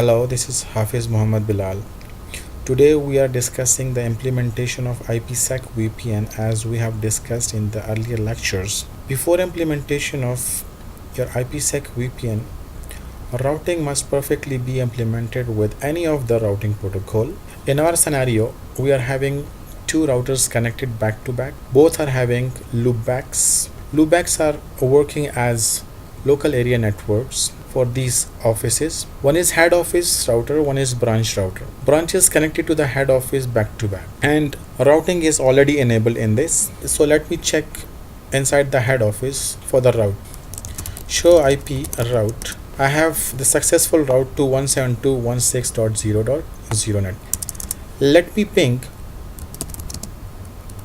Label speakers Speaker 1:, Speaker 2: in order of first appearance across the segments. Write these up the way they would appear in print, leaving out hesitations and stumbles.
Speaker 1: Hello, this is Hafiz Muhammad Bilal. Today we are discussing the implementation of IPSEC VPN as we have discussed in the earlier lectures. Before implementation of your IPSEC VPN, routing must perfectly be implemented with any of the routing protocol. In our scenario, we are having two routers connected back to back. Both are having loopbacks. Loopbacks are working as local area networks for these offices. One is head office router, one is branch router. Branch is connected to the head office back to back, and routing is already enabled in this. So let me check inside the head office for the route. Show IP route. I have the successful route to 172.168.0.0 net. Let me ping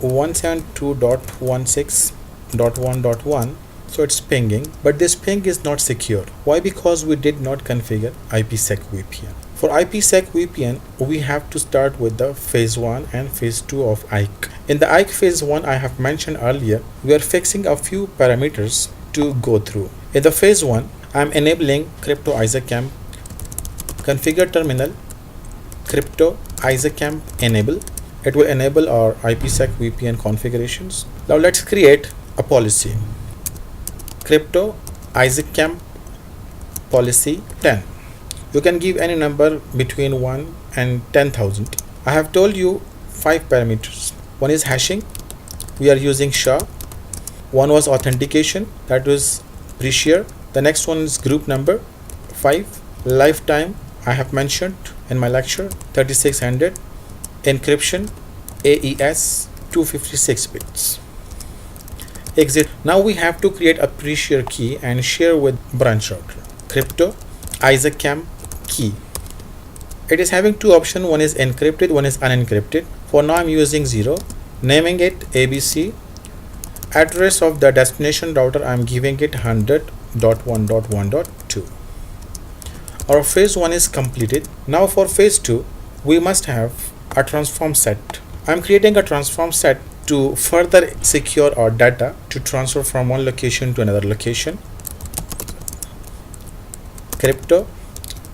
Speaker 1: 172.16.1.1. So it's pinging, but this ping is not secure. Why? Because we did not configure IPSEC VPN. For IPSEC VPN, we have to start with the phase 1 and phase 2 of IKE. In the IKE phase 1, I have mentioned earlier, we are fixing a few parameters to go through. In the phase 1, I am enabling crypto ISACAMP, configure terminal, crypto ISACAMP enable. It will enable our IPSEC VPN configurations. Now let's create a policy. Crypto ISACAMP policy 10. You can give any number between 1 and 10,000. I have told you 5 parameters. One is hashing. We are using SHA. One was authentication. That was pre-share. The next one is group number 5. Lifetime I have mentioned in my lecture 3600. Encryption AES 256 bits. Exit. Now we have to create a pre-share key and share with branch router. Crypto ISACAMP key. It is having two options. One is encrypted, one is unencrypted. For now I'm using 0, naming it ABC. Address of the destination router I'm giving it 100.1.1.2. Our phase 1 is completed. Now for phase 2, we must have a transform set. I'm creating a transform set to further secure our data to transfer from one location to another location. Crypto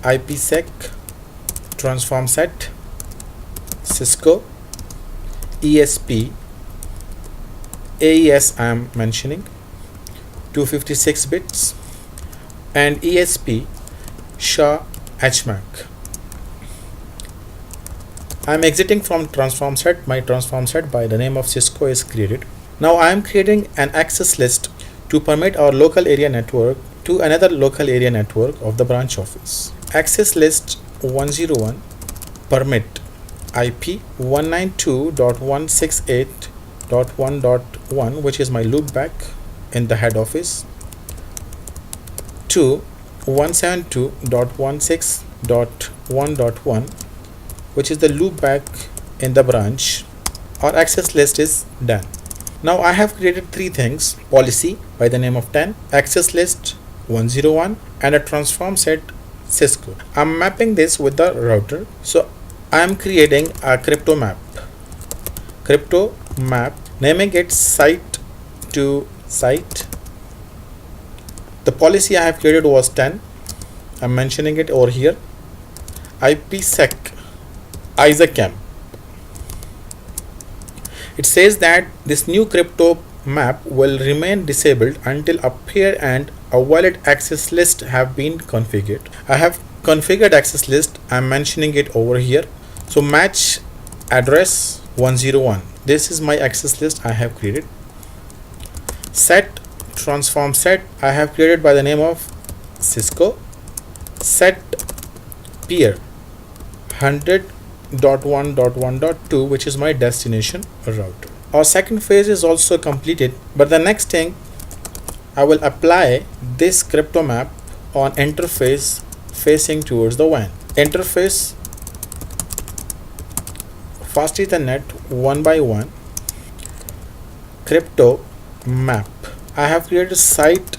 Speaker 1: IPSEC transform set Cisco ESP AES I am mentioning 256 bits and ESP SHA HMAC. I am exiting from transform set. My transform set by the name of Cisco is created. Now I am creating an access list to permit our local area network to another local area network of the branch office. Access list 101 permit IP 192.168.1.1, which is my loopback in the head office, to 172.16.1.1, which is the loopback in the branch. Our access list is done. Now I have created three things: policy by the name of 10, access list 101, and a transform set Cisco. I'm mapping this with the router. So I am creating a crypto map, naming it site to site. The policy I have created was 10. I'm mentioning it over here. IPSEC ISACAMP. It says that this new crypto map will remain disabled until a pair and a valid access list have been configured. I have configured access list. I'm mentioning it over here. So match address 101. This is my access list I have created. Set transform set I have created by the name of Cisco. Set peer 100.1.1.2, which is my destination router. Our second phase is also completed, but the next thing, I will apply this crypto map on interface facing towards the WAN. Interface fast Ethernet 1 by 1 crypto map. I have created site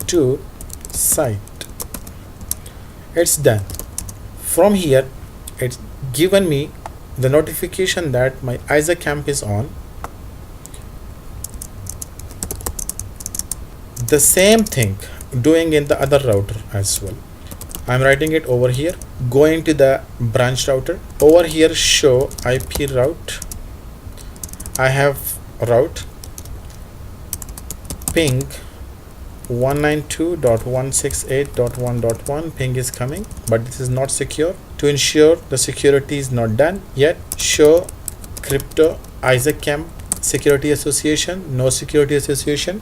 Speaker 1: to site. It's done. From here, it's given me the notification that my ISACAMP is on. The same thing doing in the other router as well. I'm writing it over here. going to the branch router. Over here show IP route. I have route ping 192.168.1.1. ping is coming, but this is not secure. To ensure the security is not done yet, show crypto IPSEC security association, no security association.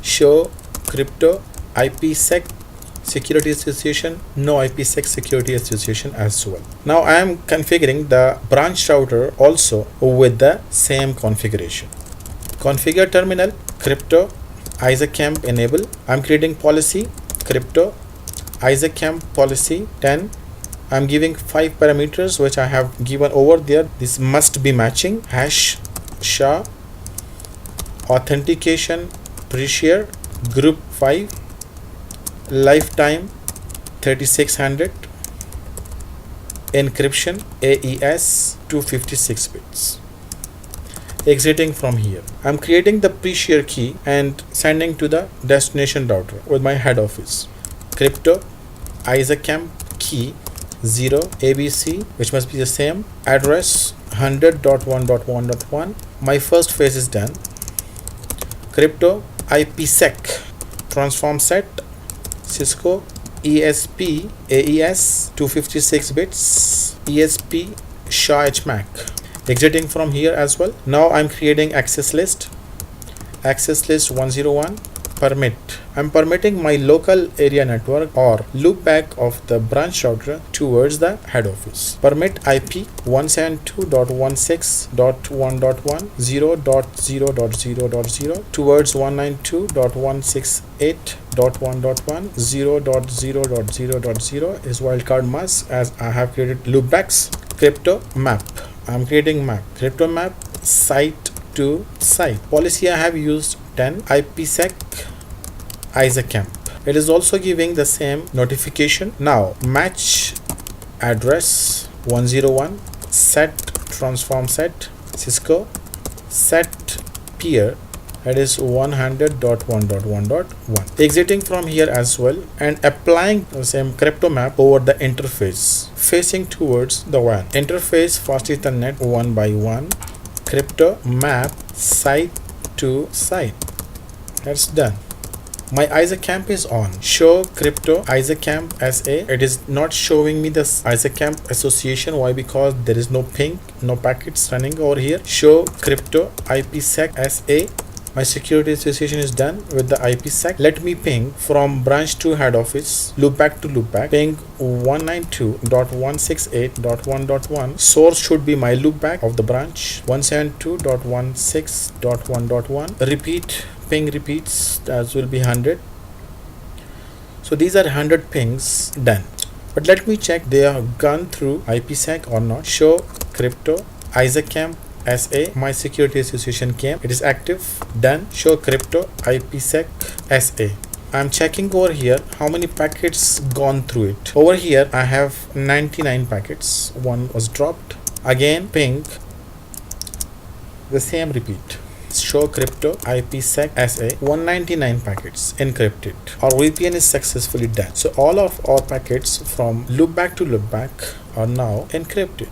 Speaker 1: Show crypto IPSEC security association, no IPSEC security association as well. Now I am configuring the branch router also with the same configuration. Configure terminal, crypto IPSEC enable. I'm creating policy crypto IPSEC policy 10. I'm giving 5 parameters which I have given over there. This must be matching. Hash SHA, authentication pre-share, group 5, lifetime 3600, encryption AES 256 bits. Exiting from here, I'm creating the pre-share key and sending to the destination router with my head office. Crypto IPSEC key 0 ABC, which must be the same address 100.1.1.1. My first phase is done. Crypto IPSEC transform set Cisco ESP AES 256 bits ESP SHA HMAC. Exiting from here as well. Now I'm creating access list 101 permit. I'm permitting my local area network or loopback of the branch router towards the head office. Permit IP 172.16.1.1 0.0.0.0 towards 192.168.1.1 0.0.0.0 is wildcard mask, as I have created loopbacks. Crypto map, I'm creating map. Crypto map site to site. Policy I have used 10 IPSEC IPSEC. It is also giving the same notification. Now match address 101 set transform set Cisco set peer, that is 100.1.1.1. Exiting from here as well and applying the same crypto map over the interface facing towards the WAN. Interface fast Ethernet 1 by 1. Crypto map site to site. That's done. My IPSEC is on. Show crypto IPSEC SA. It is not showing me the IPSEC association. Why? Because there is no ping, no packets running over here. Show crypto IPSEC SA. My security association is done with the IPSEC. Let me ping from branch to head office, loopback to loopback. Ping 192.168.1.1. Source should be my loopback of the branch 172.16.1.1. Repeat. Ping repeats as will be 100. So these are 100 pings done. But let me check they have gone through IPSEC or not. Show crypto IPSEC SA. My security association came. It is active. Done. Show crypto IPSEC SA. I'm checking over here how many packets gone through it. Over here I have 99 packets. One was dropped. Again ping. The same repeat. Show crypto IPSEC SA 199 packets encrypted. Our VPN is successfully done. So all of our packets from loopback to loopback are now encrypted.